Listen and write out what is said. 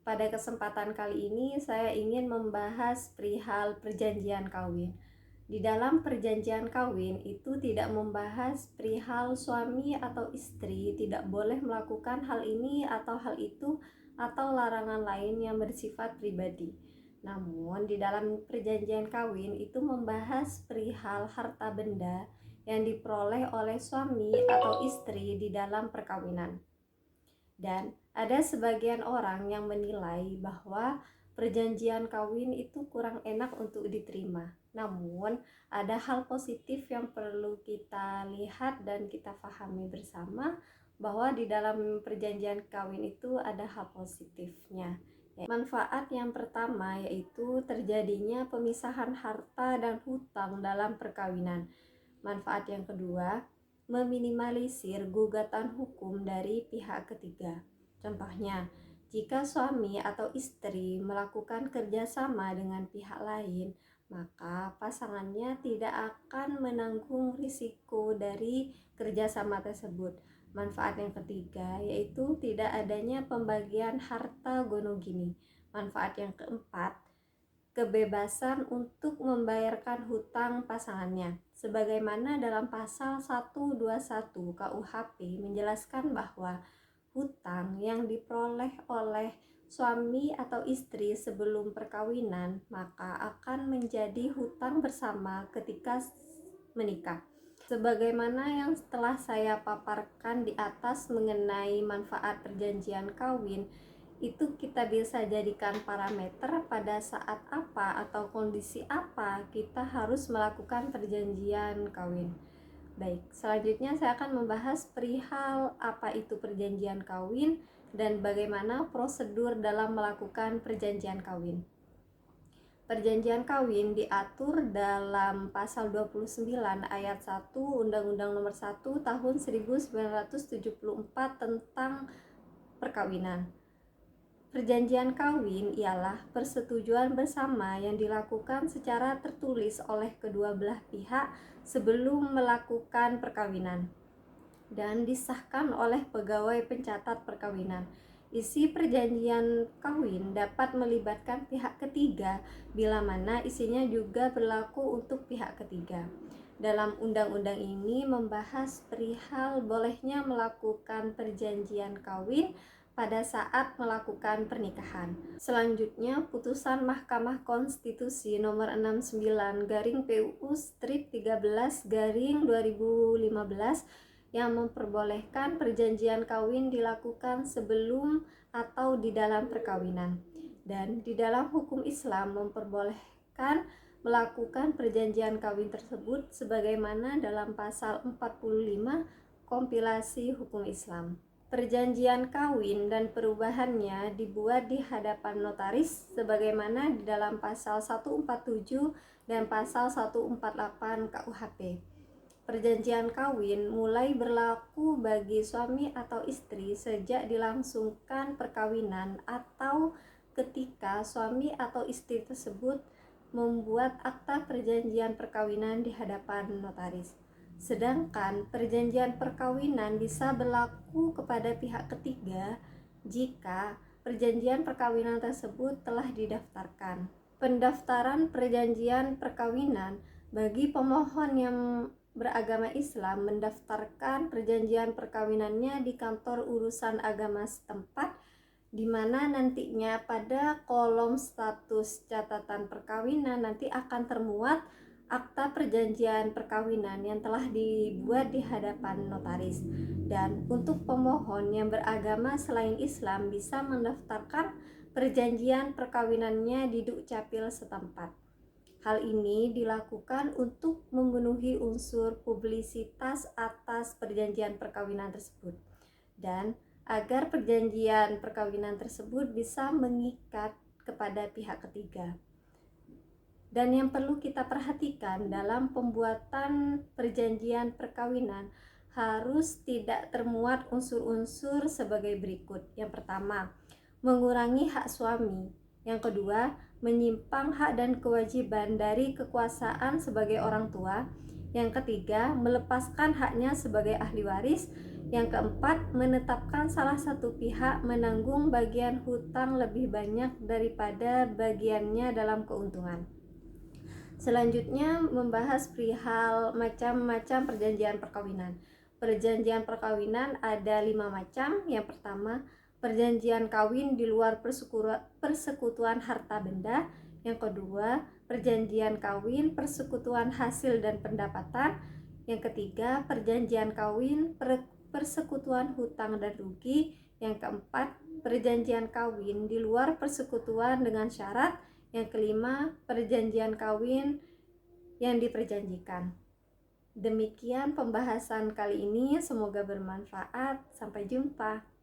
Pada kesempatan kali ini saya ingin membahas perihal perjanjian kawin. Di dalam perjanjian kawin itu tidak membahas perihal suami atau istri tidak boleh melakukan hal ini atau hal itu atau larangan lain yang bersifat pribadi. Namun di dalam perjanjian kawin itu membahas perihal harta benda yang diperoleh oleh suami atau istri di dalam perkawinan. Dan ada sebagian orang yang menilai bahwa perjanjian kawin itu kurang enak untuk diterima. Namun, ada hal positif yang perlu kita lihat dan kita pahami bersama, bahwa di dalam perjanjian kawin itu ada hal positifnya. Manfaat yang pertama yaitu terjadinya pemisahan harta dan hutang dalam perkawinan. Manfaat yang kedua, meminimalisir gugatan hukum dari pihak ketiga. Contohnya, jika suami atau istri melakukan kerjasama dengan pihak lain, maka pasangannya tidak akan menanggung risiko dari kerjasama tersebut. Manfaat yang ketiga yaitu tidak adanya pembagian harta gonogini. Manfaat yang keempat, kebebasan untuk membayarkan hutang pasangannya. Sebagaimana dalam pasal 121 KUHP menjelaskan bahwa hutang yang diperoleh oleh suami atau istri sebelum perkawinan maka akan menjadi hutang bersama ketika menikah. Sebagaimana yang telah saya paparkan di atas mengenai manfaat perjanjian kawin, itu kita bisa jadikan parameter pada saat apa atau kondisi apa kita harus melakukan perjanjian kawin. Baik, selanjutnya saya akan membahas perihal apa itu perjanjian kawin dan bagaimana prosedur dalam melakukan perjanjian kawin. Perjanjian kawin diatur dalam pasal 29 ayat 1 Undang-Undang Nomor 1 Tahun 1974 tentang perkawinan. Perjanjian kawin ialah persetujuan bersama yang dilakukan secara tertulis oleh kedua belah pihak sebelum melakukan perkawinan dan disahkan oleh pegawai pencatat perkawinan. Isi perjanjian kawin dapat melibatkan pihak ketiga bila mana isinya juga berlaku untuk pihak ketiga. Dalam undang-undang ini membahas perihal bolehnya melakukan perjanjian kawin pada saat melakukan pernikahan. Selanjutnya, putusan Mahkamah Konstitusi nomor 69/PUU-13/2015 yang memperbolehkan perjanjian kawin dilakukan sebelum atau di dalam perkawinan. Dan di dalam hukum Islam memperbolehkan melakukan perjanjian kawin tersebut sebagaimana dalam pasal 45 kompilasi hukum Islam. Perjanjian kawin dan perubahannya dibuat di hadapan notaris sebagaimana di dalam pasal 147 dan pasal 148 KUHP. Perjanjian kawin mulai berlaku bagi suami atau istri sejak dilangsungkan perkawinan atau ketika suami atau istri tersebut membuat akta perjanjian perkawinan di hadapan notaris. Sedangkan perjanjian perkawinan bisa berlaku kepada pihak ketiga jika perjanjian perkawinan tersebut telah didaftarkan. Pendaftaran perjanjian perkawinan bagi pemohon yang beragama Islam mendaftarkan perjanjian perkawinannya di kantor urusan agama setempat, di mana nantinya pada kolom status catatan perkawinan nanti akan termuat akta perjanjian perkawinan yang telah dibuat di hadapan notaris. Dan untuk pemohon yang beragama selain Islam bisa mendaftarkan perjanjian perkawinannya di Dukcapil setempat. Hal ini dilakukan untuk memenuhi unsur publisitas atas perjanjian perkawinan tersebut dan agar perjanjian perkawinan tersebut bisa mengikat kepada pihak ketiga. Dan yang perlu kita perhatikan dalam pembuatan perjanjian perkawinan harus tidak termuat unsur-unsur sebagai berikut. Yang pertama, mengurangi hak suami. Yang kedua, menyimpang hak dan kewajiban dari kekuasaan sebagai orang tua. Yang ketiga, melepaskan haknya sebagai ahli waris. Yang keempat, menetapkan salah satu pihak menanggung bagian hutang lebih banyak daripada bagiannya dalam keuntungan. Selanjutnya membahas perihal macam-macam perjanjian perkawinan. Perjanjian perkawinan ada 5 macam. Yang pertama, perjanjian kawin di luar persekutuan harta benda. Yang kedua, perjanjian kawin persekutuan hasil dan pendapatan. Yang ketiga, perjanjian kawin persekutuan hutang dan rugi. Yang keempat, perjanjian kawin di luar persekutuan dengan syarat. Yang kelima, perjanjian kawin yang diperjanjikan. Demikian pembahasan kali ini, semoga bermanfaat. Sampai jumpa.